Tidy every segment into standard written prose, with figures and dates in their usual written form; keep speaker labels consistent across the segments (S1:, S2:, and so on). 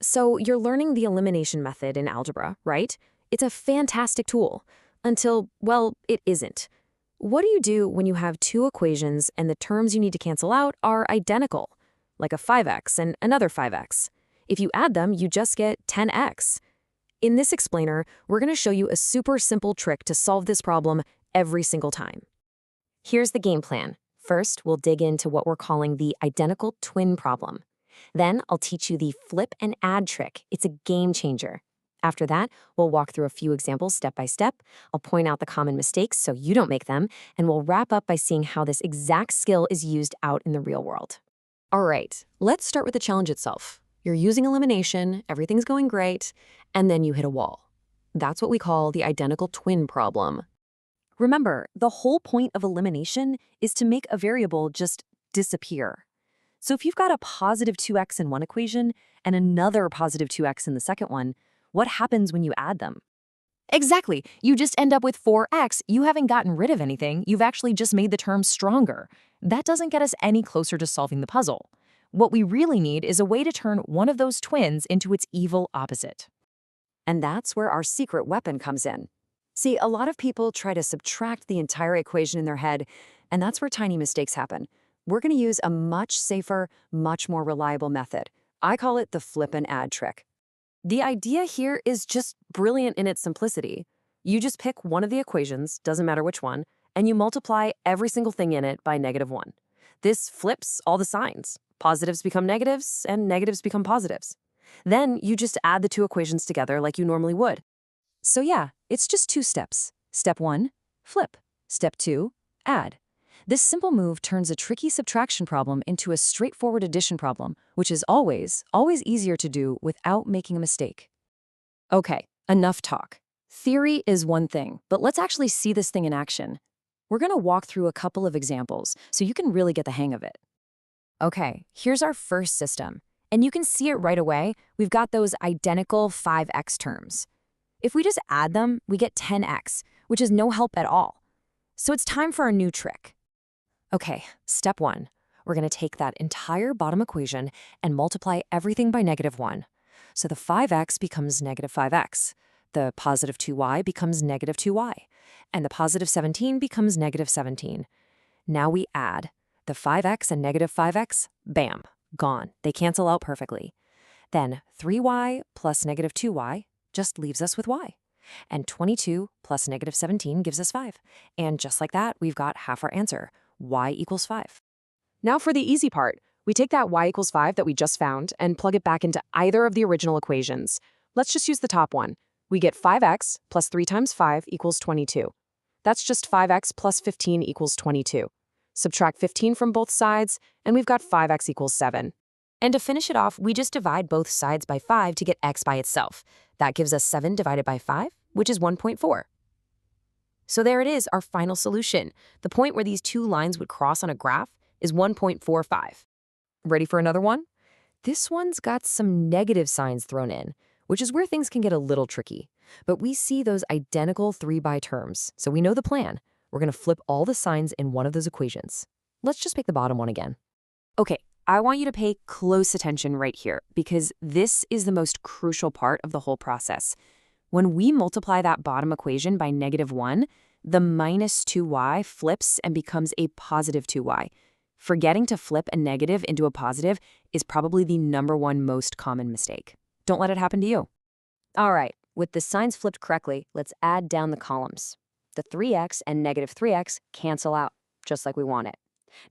S1: So you're learning the elimination method in algebra, right? It's a fantastic tool. Until, well, it isn't. What do you do when you have two equations and the terms you need to cancel out are identical? Like a 5x and another 5x. If you add them, you just get 10x. In this explainer, we're going to show you a super simple trick to solve this problem every single time. Here's the game plan. First, we'll dig into what we're calling the identical twin problem. Then I'll teach you the flip and add trick. It's a game changer. After that, we'll walk through a few examples step by step. I'll point out the common mistakes so you don't make them, and we'll wrap up by seeing how this exact skill is used out in the real world. All right, let's start with the challenge itself. You're using elimination, everything's going great, and then you hit a wall. That's what we call the identical twin problem. Remember, the whole point of elimination is to make a variable just disappear. So if you've got a positive 2x in one equation and another positive 2x in the second one, what happens when you add them? Exactly. You just end up with 4x. You haven't gotten rid of anything. You've actually just made the term stronger. That doesn't get us any closer to solving the puzzle. What we really need is a way to turn one of those twins into its evil opposite. And that's where our secret weapon comes in. See, a lot of people try to subtract the entire equation in their head, and that's where tiny mistakes happen. We're going to use a much safer, much more reliable method. I call it the flip and add trick. The idea here is just brilliant in its simplicity. You just pick one of the equations, doesn't matter which one, and you multiply every single thing in it by -1. This flips all the signs. Positives become negatives, and negatives become positives. Then you just add the two equations together like you normally would. So yeah, it's just 2 steps. Step 1, flip. Step 2, add. This simple move turns a tricky subtraction problem into a straightforward addition problem, which is always easier to do without making a mistake. Okay, enough talk. Theory is one thing, but let's actually see this thing in action. We're going to walk through a couple of examples so you can really get the hang of it. Okay, here's our first system. And you can see it right away. We've got those identical 5x terms. If we just add them, we get 10x, which is no help at all. So it's time for a new trick. Okay, step 1. We're going to take that entire bottom equation and multiply everything by -1. So the 5x becomes -5x. The positive 2y becomes -2y. And the positive 17 becomes -17. Now we add. The 5x and -5x, bam, gone. They cancel out perfectly. Then 3y plus -2y just leaves us with y. And 22 plus -17 gives us 5. And just like that, we've got half our answer. Y equals 5. Now for the easy part, we take that y equals 5 that we just found and plug it back into either of the original equations. Let's just use the top one. We get 5x plus 3 times 5 equals 22. That's just 5x plus 15 equals 22. Subtract 15 from both sides, and we've got 5x equals 7. And to finish it off, we just divide both sides by 5 to get x by itself. That gives us 7 divided by 5, which is 1.4. So there it is, our final solution. The point where these two lines would cross on a graph is 1.45. Ready for another one? This one's got some negative signs thrown in, which is where things can get a little tricky. But we see those identical 3 terms, so we know the plan. We're going to flip all the signs in one of those equations. Let's just pick the bottom one again. Okay, I want you to pay close attention right here, because this is the most crucial part of the whole process. When we multiply that bottom equation by -1, the -2y flips and becomes a positive 2y. Forgetting to flip a negative into a positive is probably the #1 most common mistake. Don't let it happen to you. All right, with the signs flipped correctly, let's add down the columns. The 3x and -3x cancel out, just like we want it.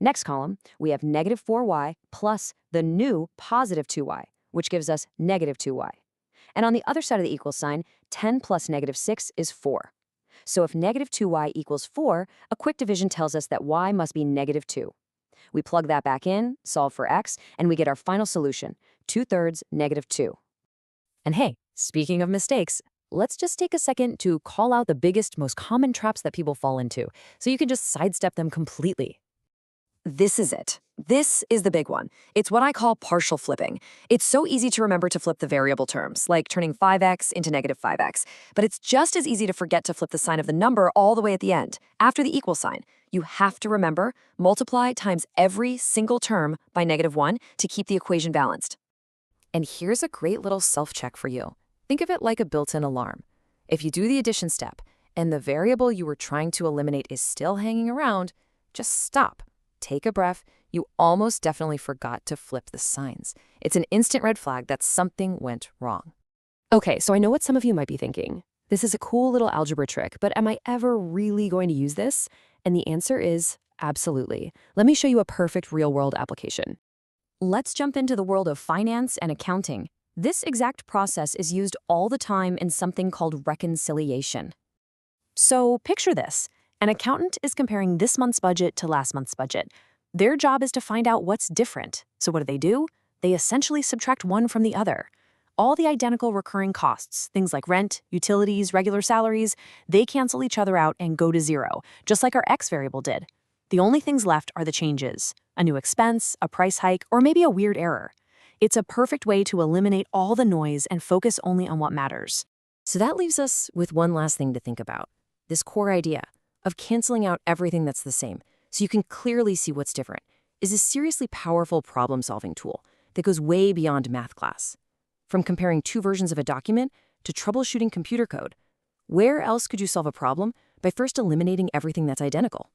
S1: Next column, we have -4y plus the new positive 2y, which gives us -2y. And on the other side of the equal sign, 10 plus -6 is 4. So if -2y equals 4, a quick division tells us that y must be -2. We plug that back in, solve for x, and we get our final solution, 2/3 -2. And hey, speaking of mistakes, let's just take a second to call out the biggest, most common traps that people fall into, so you can just sidestep them completely. This is it. This is the big one. It's what I call partial flipping. It's so easy to remember to flip the variable terms, like turning 5x into -5x. But it's just as easy to forget to flip the sign of the number all the way at the end, after the equal sign. You have to remember, multiply times every single term by -1 to keep the equation balanced. And here's a great little self-check for you. Think of it like a built-in alarm. If you do the addition step and the variable you were trying to eliminate is still hanging around, just stop. Take a breath. You almost definitely forgot to flip the signs. It's an instant red flag that something went wrong.
S2: Okay, so I know what some of you might be thinking. This is a cool little algebra trick, but am I ever really going to use this? And the answer is absolutely. Let me show you a perfect real-world application.
S1: Let's jump into the world of finance and accounting. This exact process is used all the time in something called reconciliation. So picture this. An accountant is comparing this month's budget to last month's budget. Their job is to find out what's different. So what do? They essentially subtract one from the other. All the identical recurring costs, things like rent, utilities, regular salaries, they cancel each other out and go to zero, just like our X variable did. The only things left are the changes, a new expense, a price hike, or maybe a weird error. It's a perfect way to eliminate all the noise and focus only on what matters. So that leaves us with one last thing to think about. This core idea of canceling out everything that's the same, so you can clearly see what's different, is a seriously powerful problem-solving tool that goes way beyond math class. From comparing two versions of a document to troubleshooting computer code, where else could you solve a problem by first eliminating everything that's identical?